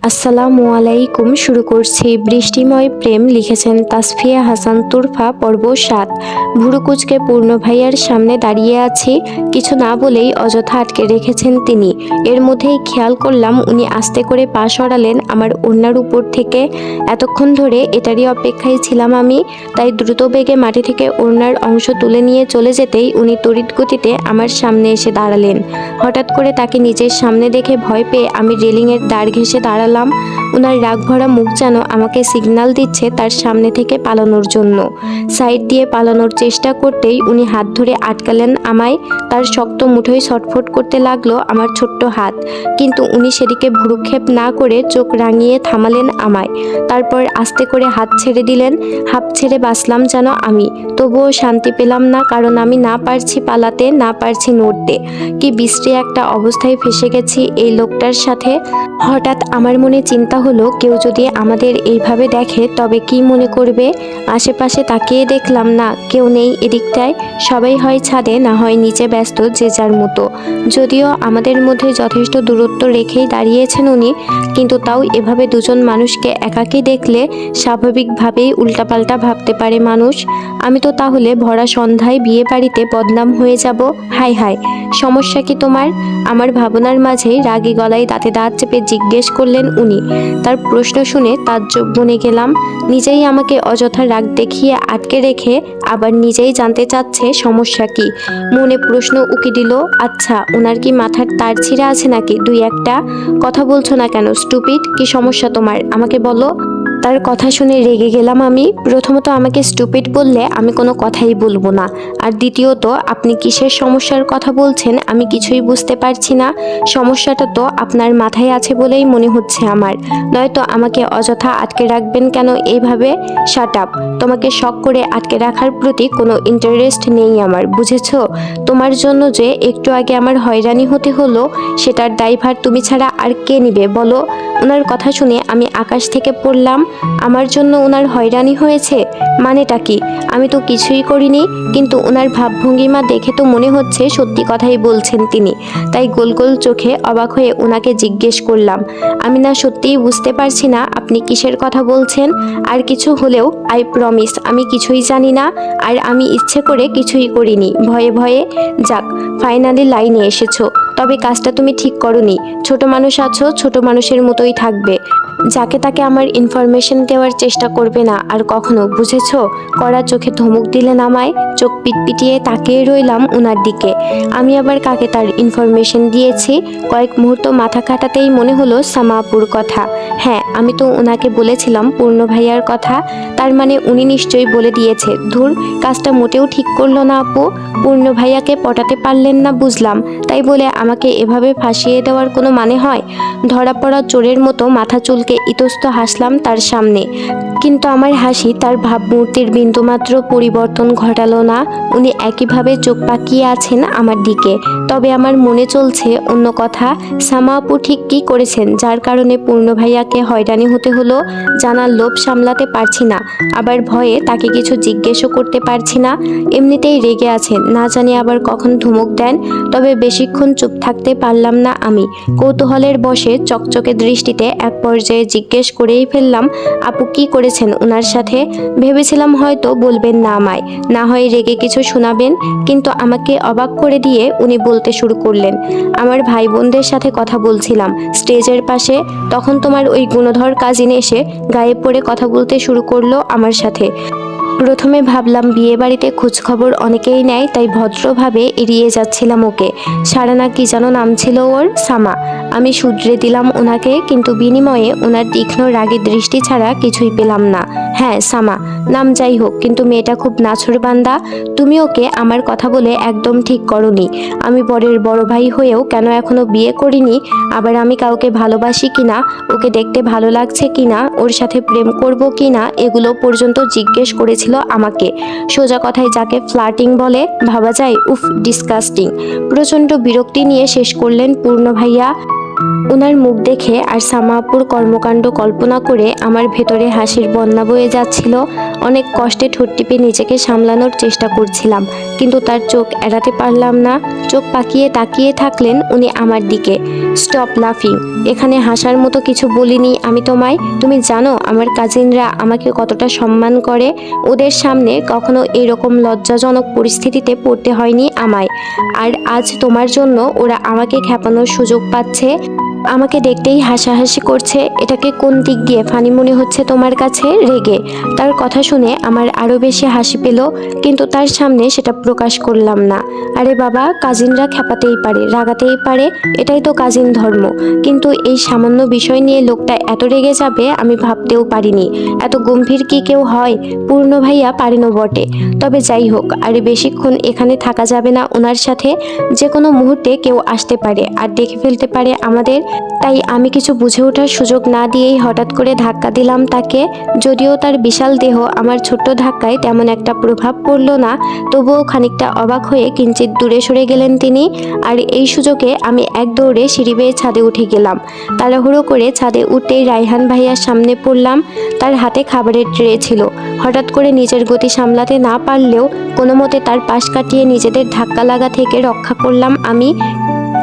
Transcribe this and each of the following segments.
আসসালামু আলাইকুম। শুরু করছি বৃষ্টিময় প্রেম। লিখেছেন তাসফিয়া হাসান তুরফা। পর্ব ৭। ভুরু কুঁচকে পূর্ণ ভাইয়ার সামনে দাঁড়িয়ে আছি, কিছু না বলেই অযথা আটকে রেখেছেন তিনি। এর মধ্যেই খেয়াল করলাম উনি আস্তে করে পা সরালেন আমার ওড়নার উপর থেকে। এতক্ষণ ধরে এটারই অপেক্ষায় ছিলাম আমি, তাই দ্রুত বেগে মাটি থেকে ওড়নার অংশ তুলে নিয়ে চলে যেতেই উনি তড়িৎ গতিতে আমার সামনে এসে দাঁড়ালেন। হঠাৎ করে তাকে নিজের সামনে দেখে ভয় পেয়ে আমি রেলিংয়ের দাঁড় ঘেঁষে দাঁড়ালাম। ওনার রাগ ভরা মুখ যেন আমাকে সিগন্যাল দিচ্ছে তার সামনে থেকে পালানোর জন্য। সাইড দিয়ে পালানোর চেষ্টা করতেই উনি হাত ধরে আটকালেন আমায়। তার শক্ত মুঠোয় ছটফট করতে লাগলো আমার ছোট্ট হাত, কিন্তু উনি সেদিকে ভ্রুক্ষেপ না করে চোখ রাঙিয়ে থামালেন আমায়। তারপর আস্তে করে হাত ছেড়ে দিলেন। হাঁপ ছেড়ে বাঁচলাম যেন আমি। তবুও শান্তি পেলাম না, কারণ আমি না পারছি পালাতে, না পারছি নড়তে। কি বিশ্রী একটা অবস্থায় ফেসে গেছি এই লোকটার সাথে। হঠাৎ আমার মনে চিন্তা হলো, কেউ যদি আমাদের এইভাবে দেখে তবে কি মনে করবে। আশেপাশে তাকিয়ে দেখলাম না, কেউ নেই এদিকটায়। সবাই হয় ছাদে, না হয় নিচে ব্যস্ত যে যার মতো। যদিও আমাদের মধ্যে যথেষ্ট দূরত্ব রেখেই দাঁড়িয়েছেন উনি, কিন্তু তাও এভাবে দুজন মানুষকে একাকী দেখলে স্বাভাবিকভাবেই উল্টাপাল্টা ভাবতে পারে মানুষ। আমি তো তাহলে ভরা সন্ধ্যায় বিয়ে বাড়িতে বদনাম হয়ে যাব। হায় হায়, সমস্যা কি তোমার? আমার ভাবনার মাঝেই রাগী গলায় দাঁতে দাঁত চেপে জিজ্ঞেস করলেন উনি। তার প্রশ্ন শুনে তাজ্জব বনে গেলাম। নিজেই আমাকে অযথা রাগ দেখিয়ে আটকে রেখে আবার নিজেই জানতে চাচ্ছে সমস্যা কি। মনে প্রশ্ন উকি দিল, আচ্ছা ওনার কি মাথার তার ছিঁড়া আছে নাকি দুই একটা? কথা বলছো না কেন স্টুপিড? কি সমস্যা তোমার, আমাকে বলো। তার কথা শুনে রেগে গেলাম আমি। প্রথমত, আমাকে স্টুপিড বললে আমি কোনো কথাই বলবো না। আর দ্বিতীয়ত, আপনি কিসের সমস্যার কথা বলছেন আমি কিছুই বুঝতে পারছি না। সমস্যাটা তো আপনার মাথায় আছে বলেই মনে হচ্ছে আমার, নয়তো আমাকে অযথা আটকে রাখবেন কেন এইভাবে? Shut up. তোমাকে শক করে আটকে রাখার প্রতি কোনো ইন্টারেস্ট নেই আমার, বুঝেছো? তোমার জন্য যে একটু আগে আমার হয়রানি হতে হলো, সেটার দায়ভার তুমি ছাড়া আর কে নিবে বলো? ওনার কথা শুনে আমি আকাশ থেকে পড়লাম। আমার জন্য ওনার হয়রানি হয়েছে মানেটা কি? আমি তো কিছুই করিনি, কিন্তু ওনার ভাবভঙ্গিমা দেখে তো মনে হচ্ছে সত্যি কথাই বলছেন তিনি। তাই গোল গোল চোখে অবাক হয়ে ওনাকে জিজ্ঞেস করলাম, আমি না সত্যিই বুঝতে পারছি না আপনি কিসের কথা বলছেন। আর কিছু হলেও আই প্রমিস আমি কিছুই জানি না, আর আমি ইচ্ছে করে কিছুই করিনি, ভয়ে ভয়ে। যাক, ফাইনালি লাইনে এসেছো। তবে কাজটা তুমি ঠিক করনি। ছোট মানুষ আছো, ছোট মানুষের মতোই থাকবে। যাকে তাকে আমার ইনফরমেশন দেওয়ার চেষ্টা করবে না আর কখনো, বুঝেছো? কড়া চোখে ধমক দিলেন আমায়। চোখ পিটপিটিয়ে তাকিয়ে রইলাম ওনার দিকে। আমি আবার কাকে তার ইনফরমেশন দিয়েছি? কয়েক মুহূর্ত মাথা কাটাতেই মনে হলো সামা আপুর কথা। হ্যাঁ, আমি তো ওনাকে বলেছিলাম পূর্ণ ভাইয়ার কথা। তার মানে উনি নিশ্চয়ই বলে দিয়েছে। ধুর, কাজটা মোটেও ঠিক করলো না আপু। পূর্ণ ভাইয়াকে পটাতে পারলেন না বুঝলাম, তাই বলে আমাকে এভাবে ফাঁসিয়ে দেওয়ার কোনো মানে হয়? ধরা পড়া চোরের মতো মাথা চুলকে ইতস্ত হাসলাম তার সামনে, কিন্তু আমার হাসি তার ভাবমূর্তির বিন্দুমাত্র পরিবর্তন ঘটালো না। উনি একইভাবে চোখ পাকিয়ে আছেন আমার দিকে। তবে আমার মনে চলছে অন্য কথা। সামা আপু ঠিক কী করেছেন যার কারণে পূর্ণ ভাইয়াকে হয়রানি হতে হলো? জানার লোভ সামলাতে পারছি না, আবার ভয়ে তাকে কিছু জিজ্ঞেসও করতে পারছি না। এমনিতেই রেগে আছেন, না জানি আবার কখন ধমক দেন। তবে বেশিক্ষণ চুপ থাকতে পারলাম না আমি। কৌতূহলের বশে চকচকে দৃষ্টিতে এক পর্যায়ে জিজ্ঞেস করেই ফেললাম, আপু কি করেছেন ওনার সাথে? ভেবেছিলাম হয়তো বলবেন না আমায়, না হয় রেগে কিছু শোনাবেন, কিন্তু আমাকে অবাক করে দিয়ে উনি বলতে শুরু করলেন, আমার ভাই বোনদের সাথে কথা বলছিলাম স্টেজের পাশে, তখন তোমার ওই গুণধর কাজিন এসে গায়ে পড়ে কথা বলতে শুরু করলো আমার সাথে। প্রথমে ভাবলাম বিয়ে বাড়িতে খোঁজখবর অনেকেই নেয়, তাই ভদ্রভাবে এড়িয়ে যাচ্ছিলাম ওকে। সারানা কি যেন নাম ছিল ওর, সামা। আমি শুধরে দিলাম ওনাকে, কিন্তু বিনিময়ে ওনার তীক্ষ্ণ রাগের দৃষ্টি ছাড়া কিছুই পেলাম না। হ্যাঁ সামা নাম, যাই হোক, কিন্তু মেয়েটা খুব নাছোড়বান্দা। তুমি ওকে আমার কথা বলে একদম ঠিক করনি। আমি বরের বড় ভাই হয়েও কেন এখনো বিয়ে করিনি, আবার আমি কাউকে ভালোবাসি কিনা, ওকে দেখতে ভালো লাগছে কিনা, ওর সাথে প্রেম করব কিনা, এগুলো পর্যন্ত জিজ্ঞেস করেছিল আমাকে। সোজা কথায় যাকে ফ্লার্টিং বলে ভাবা যায়? উফ, ডিসকাস্টিং। প্রচণ্ড বিরক্তি নিয়ে শেষ করলেন পূর্ণ ভাইয়া। ওনার মুখ দেখে আর সামা আপুর কর্মকাণ্ড কল্পনা করে আমার ভেতরে হাসির বন্যা বয়ে যাচ্ছিল। অনেক কষ্টে ঠোঁট টিপে নিজেকে সামলানোর চেষ্টা করছিলাম, কিন্তু তার চোখ এড়াতে পারলাম না। চোখ পাকিয়ে তাকিয়ে থাকলেন উনি আমার দিকে। স্টপ লাফিং, এখানে হাসার মতো কিছু বলিনি আমি তোমায়। তুমি জানো আমার কাজিনরা আমাকে কতটা সম্মান করে। ওদের সামনে কখনো এরকম লজ্জাজনক পরিস্থিতিতে পড়তে হয়নি আমায়। আর আজ তোমার জন্য ওরা আমাকে খেপানোর সুযোগ পাচ্ছে, আমাকে দেখতেই হাসাহাসি করছে। এটাকে কোন দিক দিয়ে ফানি মনে হচ্ছে তোমার কাছে? রেগে? তার কথা শুনে আমার আরও বেশি হাসি পেল, কিন্তু তার সামনে সেটা প্রকাশ করলাম না। আরে বাবা, কাজিনরা খেপাতেই পারে, রাগাতেই পারে, এটাই তো কাজিন ধর্ম। কিন্তু এই সামান্য বিষয় নিয়ে লোকটা এত রেগে যাবে আমি ভাবতেও পারিনি। এত গম্ভীর কি কেউ হয়? পূর্ণ ভাইয়া পারেনও বটে। তবে যাই হোক, আর বেশিক্ষণ এখানে থাকা যাবে না ওনার সাথে। যে কোনো মুহূর্তে কেউ আসতে পারে আর দেখে ফেলতে পারে আমাদের। তাই আমি কিছু বুঝে ওঠার সুযোগ না দিয়েই হঠাৎ করে ধাক্কা দিলাম তাকে। যদিও তার বিশাল দেহ আমার ছোট্ট ধাক্কায় তেমন একটা প্রভাব পড়ল না, তবুও খানিকটা অবাক হয়ে কিঞ্চিত দূরে সরে গেলেন তিনি। আর এই সুযোগে আমি এক দৌড়ে সিঁড়ি বেয়ে ছাদে উঠে গেলাম। তাড়াহুড়ো করে ছাদে উঠতেই রায়হান ভাইয়ার সামনে পড়লাম। তার হাতে খাবারের ট্রে ছিল। হঠাৎ করে নিজের গতি সামলাতে না পারলেও কোনো মতে তার পাশ কাটিয়ে নিজেদের ধাক্কা লাগা থেকে রক্ষা করলাম আমি।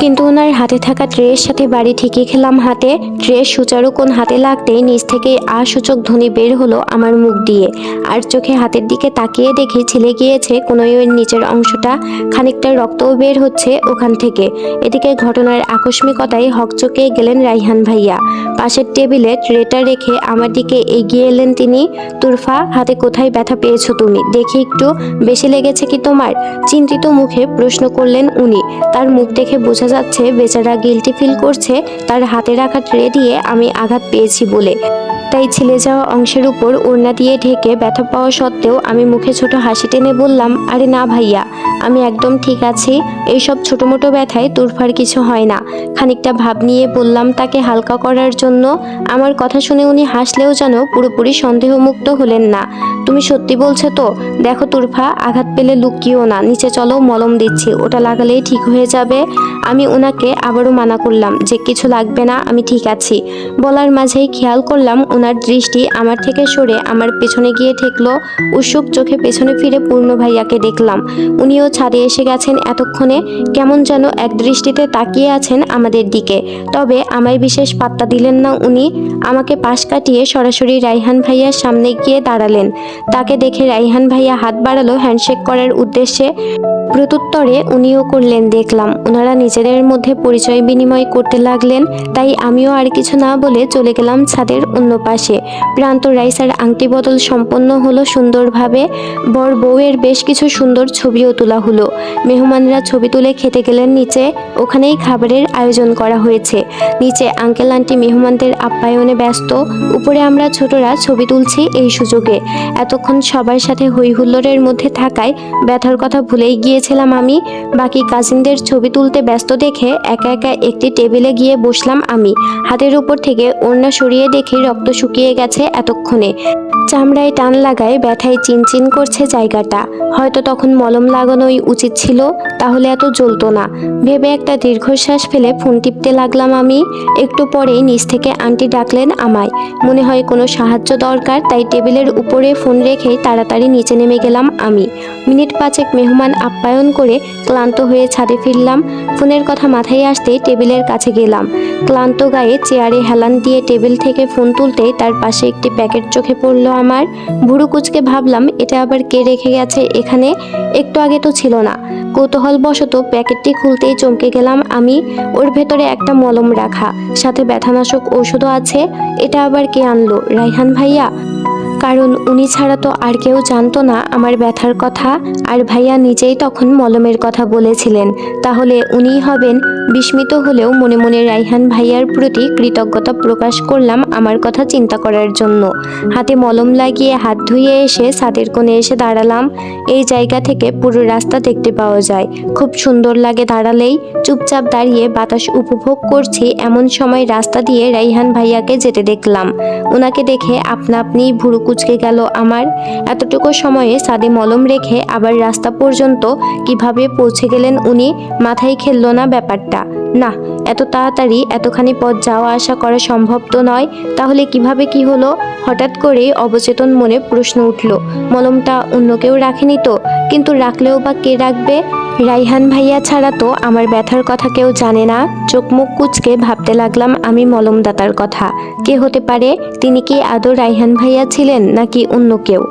কিন্তু ওনার হাতে থাকা ট্রের সাথে বাড়ি ঠিকই খেলাম হাতে। ট্রের সুচারু কোণ হাতে লাগতেই নিচ থেকে সূচক ধ্বনি বের হলো আমার মুখ দিয়ে। আর চোখে হাতের দিকে তাকিয়ে দেখি ছিলে গিয়েছে কনুইয়ের নিচের অংশটা, খানিকটা রক্তও বের হচ্ছে ওখান থেকে। এদিকে ঘটনার আকস্মিকতায় হকচকে গেলেন রাইহান ভাইয়া। পাশের টেবিলে ট্রেটা রেখে আমার দিকে এগিয়ে এলেন তিনি। তুরফা, হাতে কোথায় ব্যথা পেয়েছো তুমি? দেখি একটু, বেশি লেগেছে কি তোমার? চিন্তিত মুখে প্রশ্ন করলেন উনি। তার মুখ দেখে বোঝা যাচ্ছে বেচারা গিলটি ফিল করছে তার হাতে রাখা ট্রে দিয়ে আমি আঘাত পেয়েছি বলে। তাই ছিলে যাওয়া অংশের উপর ওড়না দিয়ে ঢেকে ব্যথা পাওয়া সত্ত্বেও আমি মুখে ছোট হাসি টেনে বললাম, আরে না ভাইয়া, আমি একদম ঠিক আছি। এইসব ছোটো মোটো ব্যথায় তুরফার কিছু হয় না। খানিকটা ভাব নিয়ে বললাম তাকে হালকা করার জন্য। আমার কথা শুনে উনি হাসলেও যেন পুরোপুরি সন্দেহমুক্ত হলেন না। তুমি সত্যি বলছো তো? দেখো তুরফা, আঘাত পেলে লুকিও না, নিচে চলো, মলম দিচ্ছি, ওটা লাগালেই ঠিক হয়ে যাবে। আমি ওনাকে আবারও মানা করলাম যে কিছু লাগবে না, আমি ঠিক আছি। বলার মাঝেই খেয়াল করলাম ওনার দৃষ্টি আমার থেকে সরে আমার পেছনে গিয়ে ঠেকলো। উৎসুক চোখে পেছনে ফিরে পূর্ণ ভাইয়াকে দেখলাম। উনিও ছাদে এসে গেছেন এতক্ষণে। কেমন যেন এক দৃষ্টিতে তাকিয়ে আছেন আমাদের দিকে। তবে আমায় বিশেষ পাত্তা দিলেন না উনি। আমাকে পাশ কাটিয়ে সরাসরি রাইহান ভাইয়ার সামনে গিয়ে দাঁড়ালেন। তাকে দেখে রাইহান ভাইয়া হাত বাড়ালো হ্যান্ডশেক করার উদ্দেশ্যে। প্রত্যুত্তরে উনিও করলেন দেখলাম। ওনারা নিজেদের মধ্যে পরিচয় বিনিময় করতে লাগলেন। তাই আমিও আর কিছু না বলে চলে গেলাম ছাদের অন্য পাশে। প্রান্ত রাইসার আংটি বদল সম্পন্ন হলো সুন্দরভাবে। বর বউয়ের বেশ কিছু সুন্দর ছবিও তোলা হলো। মেহমানরা ছবি তুলে খেতে গেলেন নিচে। ওখানেই খাবারের আয়োজন করা হয়েছে। নিচে আঙ্কেল আন্টি মেহমানদের আপ্যায়নে ব্যস্ত। উপরে আমরা ছোটরা ছবি তুলছি এই সুযোগে। এতক্ষণ সবার সাথে হই হুল্লোড়ের মধ্যে থাকায় ব্যথার কথা ভুলেই গিয়েছিলাম আমি। বাকি কাজিনদের ছবি তুলতে ব্যস্ত দেখে একা একা একটি টেবিলে গিয়ে বসলাম আমি। হাতের উপর থেকে ওড়না সরিয়ে দেখি রক্ত শুকিয়ে গেছে এতক্ষণে। চামড়ায় টান লাগায় ব্যথায় চিনচিন করছে জায়গাটা। হয়তো তখন মলম লাগানোই উচিত ছিল, তাহলে এত জ্বলতো না। ভেবে একটা দীর্ঘশ্বাস ফেলে ফোন টিপতে লাগলাম আমি। একটু পরেই নিচ থেকে আন্টি ডাকলেন আমায়। মনে হয় কোনো সাহায্য দরকার, তাই টেবিলের উপরে ফোন রেখেই তাড়াতাড়ি নিচে নেমে গেলাম আমি। মিনিট পাঁচেক মেহমান আপ্যায়ন করে ক্লান্ত হয়ে ছাদে ফিরলাম। ফোনের কথা মাথায় আসতেই টেবিলের কাছে গেলাম। ক্লান্ত গায়ে চেয়ারে হেলান দিয়ে টেবিল থেকে ফোন তুলতেই তার পাশে একটি প্যাকেট চোখে পড়লো আমার। ভুরু কুচকে ভাবলাম এটা আবার কে রেখে গেছে এখানে? একটু আগে তো ছিল না। কৌতূহলবশত প্যাকেটটি খুলতেই চমকে গেলাম আমি। ওর ভেতরে একটা মলম রাখা, সাথে ব্যথানাশক ঔষধও আছে। এটা আবার কে আনলো? রাইহান ভাইয়া? কারণ উনি ছাড়া তো আর কেউ জানতো না আমার ব্যথার কথা। আর ভাইয়া নিজেই তখন মলমের কথা বলেছিলেন। তাহলে উনিই হবেন। বিস্মিত হলেও মনে মনে রাইহান ভাইয়ার প্রতি কৃতজ্ঞতা প্রকাশ করলাম আমার কথা চিন্তা করার জন্য। হাতে মলম লাগিয়ে হাত ধুয়ে এসে ছাদের কোণে এসে দাঁড়ালাম। এই জায়গা থেকে পুরো রাস্তা দেখতে পাওয়া যায়। খুব সুন্দর লাগে দাঁড়ালেই। চুপচাপ দাঁড়িয়ে বাতাস উপভোগ করছি এমন সময় রাস্তা দিয়ে রাইহান ভাইয়াকে যেতে দেখলাম। ওনাকে দেখে আপনা আপনি ভুরু কুঁচকে গেল আমার। এতটুকু সময়ে ছাদে মলম রেখে আবার রাস্তা পর্যন্ত কিভাবে পৌঁছে গেলেন উনি, মাথায় খেলল না ব্যাপারটা। না, এত তাড়াতাড়ি এতখানি পথ যাওয়া আসা করা সম্ভব তো নয়। তাহলে কিভাবে কি হলো? হঠাৎ করে অবচেতন মনে প্রশ্ন উঠল, মলমটা অন্য কেউ রাখেনি তো? কিন্তু রাখলেও বা কে রাখবে? রাইহান ভাইয়া ছাড়া তো আমার ব্যথার কথা কেউ জানে না। চোখ মুখ কুঁচকে ভাবতে লাগলাম আমি মলমদাতার কথা। কে হতে পারে? তিনি কি আদৌ রাইহান ভাইয়া ছিলেন নাকি অন্য কেউ?